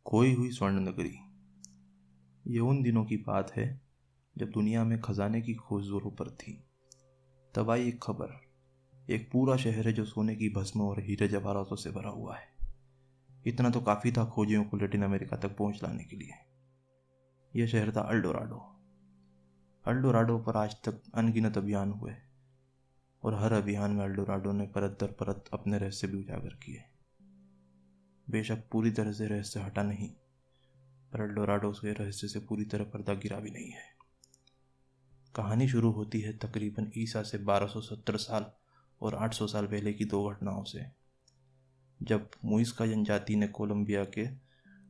खोई हुई स्वर्ण नगरी। ये उन दिनों की बात है जब दुनिया में खजाने की खोज जोरों पर थी। तब आई एक खबर, एक पूरा शहर है जो सोने की भस्म और हीरे जवाहरातों से भरा हुआ है। इतना तो काफ़ी था खोजियों को लैटिन अमेरिका तक पहुंच लाने के लिए। यह शहर था अल्डोराडो। अल्डोराडो पर आज तक अनगिनत अभियान हुए और हर अभियान में अल्डोराडो ने परत दर परत अपने रहस्य भी उजागर किए। बेशक पूरी तरह से रहस्य हटा नहीं, पर अल्डोराडो के रहस्य से पूरी तरह पर्दा गिरा भी नहीं है। कहानी शुरू होती है तकरीबन ईसा से 1270 साल और 800 साल पहले की दो घटनाओं से, जब मुइस्का जनजाति ने कोलंबिया के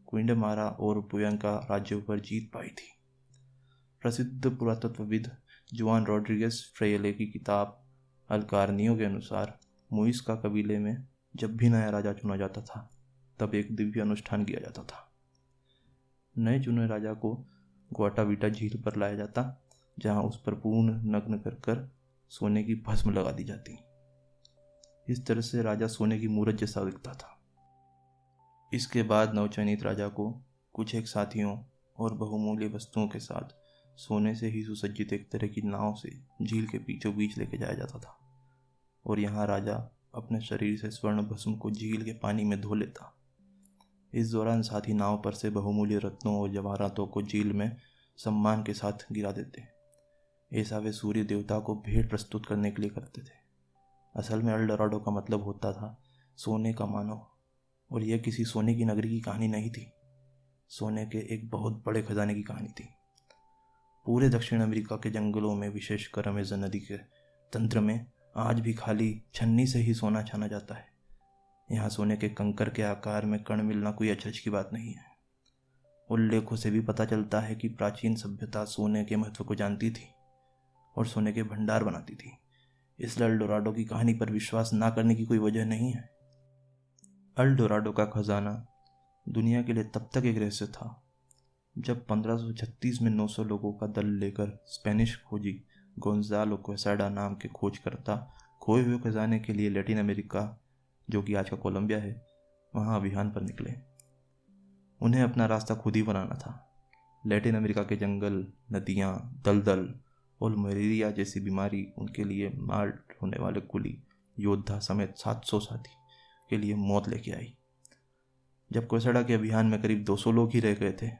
क्विंडमारा और बुयंका राज्यों पर जीत पाई थी। प्रसिद्ध पुरातत्वविद जुआन रोड्रिगेज फ्रेयले की किताब अल कार्नियो के अनुसार मुइस्का कबीले में जब भी नया राजा चुना जाता था तब एक दिव्य अनुष्ठान किया जाता था। नए चुने राजा को ग्वाटाविटा झील पर लाया जाता, जहां उस पर पूर्ण नग्न कर सोने की भस्म लगा दी जाती। इस तरह से राजा सोने की मूरत जैसा दिखता था। इसके बाद नवचयनित राजा को कुछ एक साथियों और बहुमूल्य वस्तुओं के साथ सोने से ही सुसज्जित एक तरह की नाव से झील के बीचों बीच लेके जाया जाता था और यहाँ राजा अपने शरीर से स्वर्ण भस्म को झील के पानी में धो लेता। इस दौरान साथी नाव पर से बहुमूल्य रत्नों और जवाहरातों को झील में सम्मान के साथ गिरा देते। ऐसा वे सूर्य देवता को भेंट प्रस्तुत करने के लिए करते थे। असल में अल्डोराडो का मतलब होता था सोने का मानव, और यह किसी सोने की नगरी की कहानी नहीं थी, सोने के एक बहुत बड़े खजाने की कहानी थी। पूरे दक्षिण अमेरिका के जंगलों में, विशेषकर अमेज़न नदी के तंत्र में, आज भी खाली छन्नी से ही सोना छाना जाता है। यहाँ सोने के कंकर के आकार में कण मिलना कोई अचरज की बात नहीं है। उल्लेखों से भी पता चलता है कि प्राचीन सभ्यता सोने के महत्व को जानती थी और सोने के भंडार बनाती थी। इसलिए अल्डोराडो की कहानी पर विश्वास ना करने की कोई वजह नहीं है। अल्डोराडो का खजाना दुनिया के लिए तब तक एक रहस्य था जब 1536 में 900 लोगों का दल लेकर स्पेनिश खोजी गोंजालो क्वेसाडा नाम के खोजकर्ता खोए हुए खजाने के लिए लैटिन अमेरिका, जो कि आज का कोलंबिया है, वहां अभियान पर निकले। उन्हें अपना रास्ता खुद ही बनाना था। लैटिन अमेरिका के जंगल, नदियां, दलदल और मलेरिया जैसी बीमारी उनके लिए मार होने वाले कुली योद्धा समेत 700 साथी के लिए मौत लेके आई। जब क्वेसाडा के अभियान में करीब 200 लोग ही रह गए थे,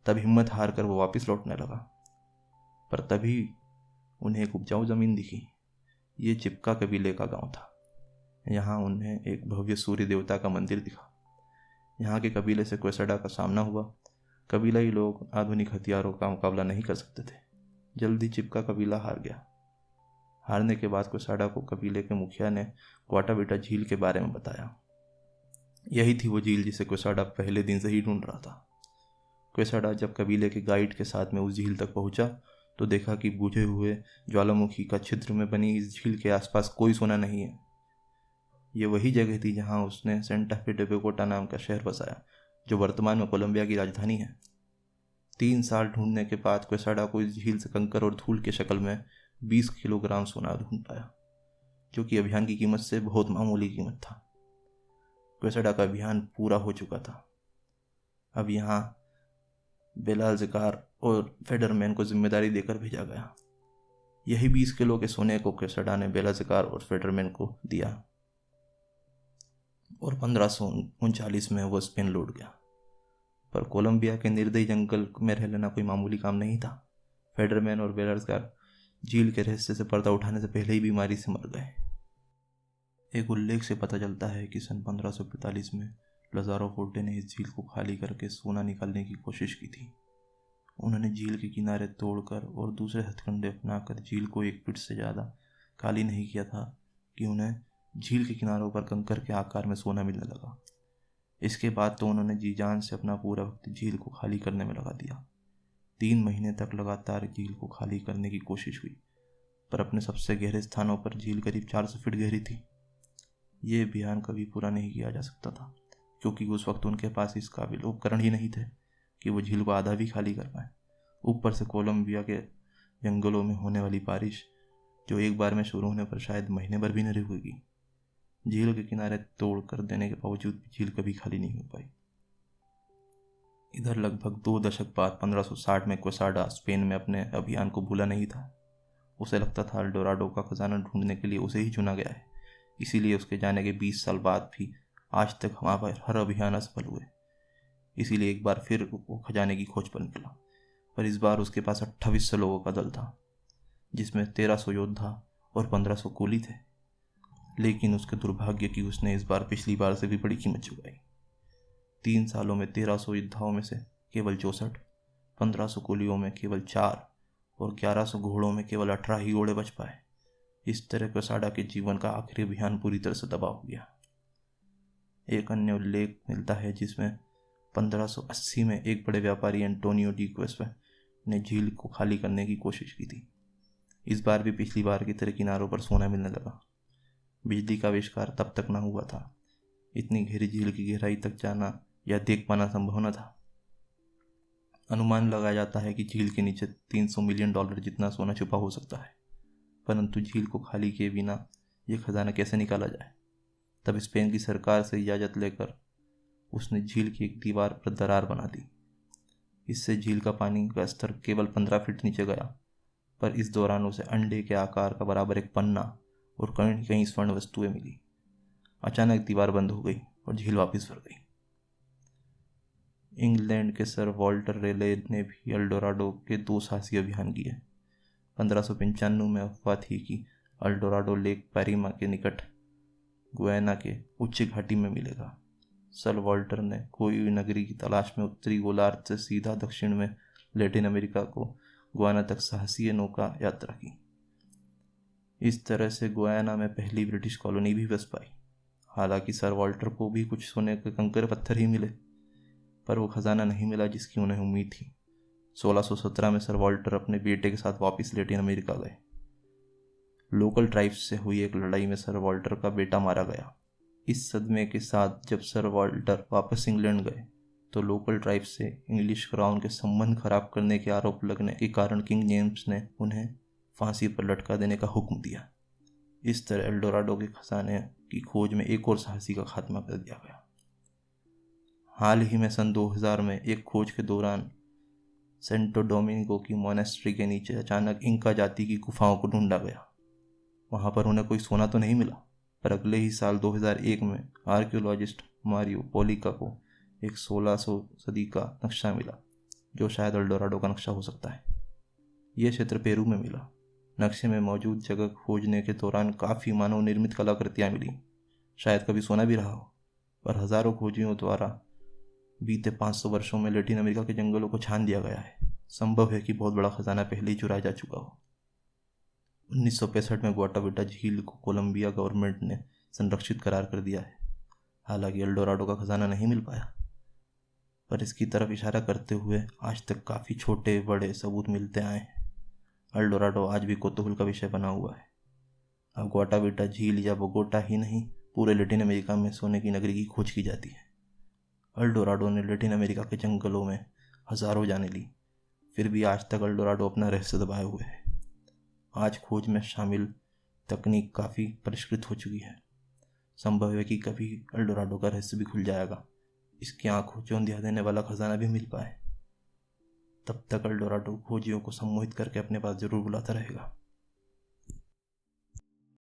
तब हिम्मत हार कर वो वापस लौटने लगा। पर तभी उन्हें एक उपजाऊ जमीन दिखी। ये चिपका कबीले का गांव था। यहाँ उन्हें एक भव्य सूर्य देवता का मंदिर दिखा। यहाँ के कबीले से क्वेसाडा का सामना हुआ। कबीलाई लोग आधुनिक हथियारों का मुकाबला नहीं कर सकते थे। जल्दी चिपका कबीला हार गया। हारने के बाद क्वेसाडा को कबीले के मुखिया ने ग्वाटाविटा झील के बारे में बताया। यही थी वो झील जिसे क्वेसाडा पहले दिन से ही ढूंढ रहा था। क्वेसाडा जब कबीले के गाइड के साथ में उस झील तक पहुंचा तो देखा कि बुझे हुए ज्वालामुखी का छिद्र में बनी इस झील के आसपास कोई सोना नहीं है। ये वही जगह थी जहां उसने सेंटा फे डे बोगोटा नाम का शहर बसाया, जो वर्तमान में कोलंबिया की राजधानी है। 3 साल ढूंढने के बाद क्वेसाडा को इस झील से कंकर और धूल के शक्ल में 20 किलोग्राम सोना ढूंढ पाया, जो कि अभियान की कीमत से बहुत मामूली कीमत था। क्वेसाडा का अभियान पूरा हो चुका था। अब यहाँ बेलाल्ज़कार और फेडरमैन को जिम्मेदारी देकर भेजा गया। यही 20 किलो के सोने को क्वेसाडा ने बेलाल्ज़कार और फेडरमैन को दिया और 1539 में वो स्पेन लौट गया। पर कोलंबिया के निर्दयी जंगल में रह लेना कोई मामूली काम नहीं था। फेडरमैन और बेलाल्ज़कार झील के रहस्य से पर्दा उठाने से पहले ही बीमारी से मर गए। एक उल्लेख से पता चलता है कि सन 1545 में लज़ारो फोर्टे ने इस झील को खाली करके सोना निकालने की कोशिश की थी। उन्होंने झील के किनारे तोड़कर और दूसरे हथकंडे अपनाकर झील को 1 फीट से ज़्यादा खाली नहीं किया था कि उन्हें झील के किनारों पर कंकर के आकार में सोना मिलने लगा। इसके बाद तो उन्होंने जी जान से अपना पूरा वक्त झील को खाली करने में लगा दिया। 3 महीने तक लगातार झील को खाली करने की कोशिश हुई, पर अपने सबसे गहरे स्थानों पर झील करीब 400 फीट गहरी थी। ये अभियान कभी पूरा नहीं किया जा सकता था, क्योंकि उस वक्त उनके पास इस काबिल उपकरण ही नहीं थे कि वो झील को आधा भी खाली कर पाए। ऊपर से कोलंबिया के जंगलों में होने वाली बारिश, जो एक बार में शुरू होने पर शायद महीने भर भी न रुकेगी। झील के किनारे तोड़ कर देने के बावजूद भी झील कभी खाली नहीं हो पाई। इधर लगभग 2 दशक बाद 1560 में क्वेसाडा स्पेन में अपने अभियान को भूला नहीं था। उसे लगता था एल्डोराडो का खजाना ढूंढने के लिए उसे ही चुना गया है, इसीलिए उसके जाने के 20 साल बाद भी आज तक हमारा हर अभियान असफल हुए। इसीलिए एक बार फिर वो खजाने की खोज पर निकला, पर इस बार उसके पास 2800 लोगों का दल था, जिसमें 1300 योद्धा और 1500 कुली थे। लेकिन उसके दुर्भाग्य की उसने इस बार पिछली बार से भी बड़ी कीमत चुकाई। 3 सालों में 1300 योद्धाओं में से केवल 64, 1500 कुलियों में केवल 4 और 1100 घोड़ों में केवल 18 ही घोड़े बच पाए। इस तरह क्वेसाडा के जीवन का आखिरी अभियान पूरी तरह से तबाह हो गया। एक अन्य उल्लेख मिलता है जिसमें 1580 में एक बड़े व्यापारी एंटोनियो डी क्वेस्वे ने झील को खाली करने की कोशिश की थी। इस बार भी पिछली बार की तरह किनारों पर सोना मिलने लगा। बिजली का आविष्कार तब तक न हुआ था। इतनी गहरी झील की गहराई तक जाना या देख पाना संभव न था। अनुमान लगाया जाता है कि झील के नीचे $300 मिलियन जितना सोना छुपा हो सकता है, परंतु झील को खाली किए बिना यह खजाना कैसे निकाला जाए। तब स्पेन की सरकार से इजाज़त लेकर उसने झील की एक दीवार पर दरार बना दी। इससे झील का पानी का स्तर केवल 15 फीट नीचे गया, पर इस दौरान उसे अंडे के आकार का बराबर एक पन्ना और कहीं कहीं स्वर्ण वस्तुएं मिली। अचानक दीवार बंद हो गई और झील वापस भर गई। इंग्लैंड के सर वॉल्टर रेले ने भी एल्डोराडो के 2 साहसी अभियान किए। 1595 में अफवाह थी कि एल्डोराडो लेक पैरिमा के निकट गुयाना के उच्च घाटी में मिलेगा। सर वॉल्टर ने कोई नगरी की तलाश में उत्तरी गोलार्ध से सीधा दक्षिण में लैटिन अमेरिका को गुयाना तक साहसी नौका यात्रा की। इस तरह से गुयाना में पहली ब्रिटिश कॉलोनी भी बस पाई। हालांकि सर वॉल्टर को भी कुछ सोने के कंकड़ पत्थर ही मिले, पर वो खजाना नहीं मिला जिसकी उन्हें उम्मीद थी। 1617 में सर वॉल्टर अपने बेटे के साथ वापस लैटिन अमेरिका गए। लोकल ट्राइब्स से हुई एक लड़ाई में सर वॉल्टर का बेटा मारा गया। इस सदमे के साथ जब सर वॉल्टर वापस इंग्लैंड गए तो लोकल ट्राइब्स से इंग्लिश क्राउन के संबंध खराब करने के आरोप लगने के कारण किंग जेम्स ने उन्हें फांसी पर लटका देने का हुक्म दिया। इस तरह एल्डोराडो के खजाने की खोज में एक और साहसी का खात्मा कर दिया गया। हाल ही में सन 2000 में एक खोज के दौरान सेंटो डोमिनिको की मोनेस्ट्री के नीचे अचानक इंका जाति की गुफाओं को ढूंढा गया। वहां पर उन्हें कोई सोना तो नहीं मिला, पर अगले ही साल 2001 में आर्कियोलॉजिस्ट मारियो पोलिका को एक 1600 सदी का नक्शा मिला, जो शायद एल्डोराडो का नक्शा हो सकता है। यह क्षेत्र पेरू में मिला। नक्शे में मौजूद जगह खोजने के दौरान काफ़ी मानव निर्मित कलाकृतियाँ मिली। शायद कभी सोना भी रहा हो, पर हज़ारों खोजियों द्वारा बीते 500 वर्षों में लैटिन अमेरिका के जंगलों को छान दिया गया है। संभव है कि बहुत बड़ा खजाना पहले ही चुराया जा चुका हो। 1965 में ग्वाटाविटा झील को कोलंबिया गवर्नमेंट ने संरक्षित करार कर दिया है। हालांकि एल्डोराडो का खजाना नहीं मिल पाया, पर इसकी तरफ इशारा करते हुए आज तक काफ़ी छोटे बड़े सबूत मिलते आए हैं। एल्डोराडो आज भी कौतूहल का विषय बना हुआ है। अब ग्वाटाविटा झील या बोगोटा ही नहीं, पूरे लैटिन अमेरिका में सोने की नगरी की खोज की जाती है। एल्डोराडो ने लैटिन अमेरिका के जंगलों में हज़ारों जानें ली, फिर भी आज तक एल्डोराडो अपना रहस्य दबाए हुए है। आज खोज में शामिल तकनीक काफ़ी परिष्कृत हो चुकी है। संभव है कि कभी एल्डोराडो का रहस्य भी खुल जाएगा, इसकी आंखों चौंधिया देने वाला खजाना भी मिल पाए। तब तक एल्डोराडो खोजियों को सम्मोहित करके अपने पास जरूर बुलाता रहेगा।